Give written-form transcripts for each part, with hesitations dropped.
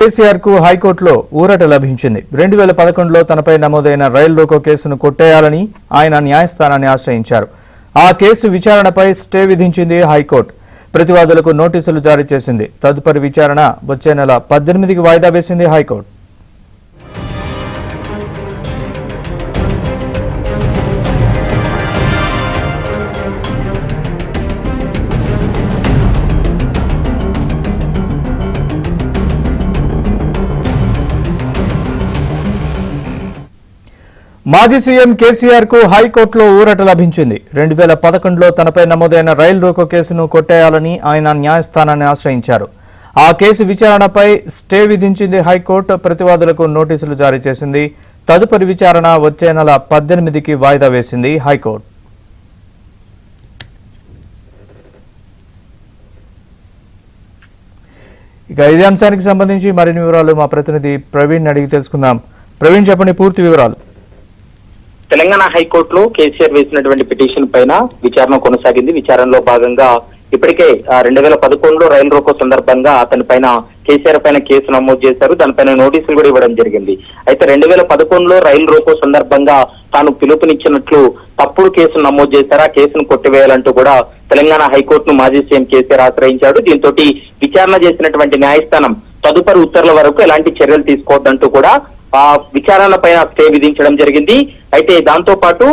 కేసీఆర్ కు హైకోర్టులో ఊరట లభించింది. 2011లో తనపై నమోదైన రైలు రోకో కేసును కొట్టేయాలని ఆయన న్యాయస్థానాన్ని ఆశ్రయించారు. ఆ కేసు విచారణపై స్టే విధించింది హైకోర్టు. ప్రతివాదులకు నోటీసులు జారీ చేసింది. తదుపరి విచారణ వచ్చే నెల 18కి వాయిదా వేసింది హైకోర్టు. మాజీ సీఎం కేసీఆర్ కు హైకోర్టులో ఊరట లభించింది. 2011లో తనపై నమోదైన రైలు రోకో కేసును కొట్టేయాలని ఆయన న్యాయస్థానాన్ని ఆశ్రయించారు. ఆ కేసు విచారణపై స్టే విధించింది హైకోర్టు. ప్రతివాదులకు నోటీసులు జారీ చేసింది. తదుపరి విచారణ వచ్చే నెల 18కి వాయిదా వేసింది హైకోర్టు. ఇక ఇదే అంశానికి సంబంధించి మరిన్ని వివరాలు మా ప్రతినిధి ప్రవీణ్ అడిగి తెలుసుకుందాం. ప్రవీణ్, చెప్పండి పూర్తి వివరాలు. తెలంగాణ హైకోర్టులో కేసీఆర్ వేసినటువంటి పిటిషన్ పైన విచారణ కొనసాగింది. విచారణలో భాగంగా ఇప్పటికే 2011లో రైలు రోకో సందర్భంగా అతని పైన కేసీఆర్ పైన కేసు నమోదు చేశారు. దానిపైన నోటీసులు కూడా ఇవ్వడం జరిగింది. అయితే 2011లో రైలు రోకో సందర్భంగా తాను పిలుపునిచ్చినట్లు తప్పుడు కేసును నమోదు చేశారు. ఆ కేసును కొట్టివేయాలంటూ కూడా తెలంగాణ హైకోర్టును మాజీ సీఎం కేసీఆర్ ఆశ్రయించాడు. దీంతో విచారణ చేసినటువంటి న్యాయస్థానం తదుపరి ఉత్తర్వుల వరకు ఎలాంటి చర్యలు తీసుకోవద్దంటూ కూడా ఆ విచారణ పైన స్టే విధించడం జరిగింది. అయితే దాంతో పాటు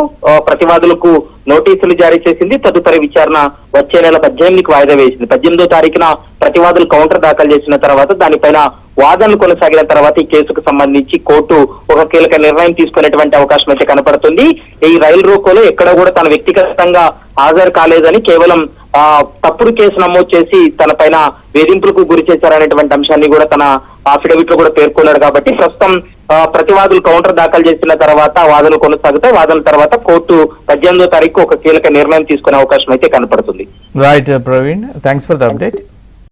ప్రతివాదులకు నోటీసులు జారీ చేసింది. తదుపరి విచారణ వచ్చే నెల 18కి వాయిదా వేసింది. 18వ తారీఖున ప్రతివాదులు కౌంటర్ దాఖలు చేసిన తర్వాత దానిపైన వాదనలు కొనసాగిన తర్వాత ఈ కేసుకు సంబంధించి కోర్టు ఒక కీలక నిర్ణయం తీసుకునేటువంటి అవకాశం అయితే కనపడుతుంది. ఈ రైలు రోకోలో ఎక్కడ కూడా తన వ్యక్తిగతంగా హాజరు కాలేదని, కేవలం తప్పుడు కేసు నమోదు చేసి తన పైన వేధింపులకు గురి చేశారనేటువంటి అంశాన్ని కూడా తన అఫిడవిట్ లో కూడా పేర్కొన్నాడు. కాబట్టి ప్రస్తుతం ప్రతివాదులు కౌంటర్ దాఖలు చేసిన తర్వాత వాదనలు కొనసాగుతాయి. వాదనల తర్వాత కోర్టు 18వ తారీఖు ఒక కీలక నిర్ణయం తీసుకునే అవకాశం అయితే కనపడుతుంది. Right Praveen, thanks for the update.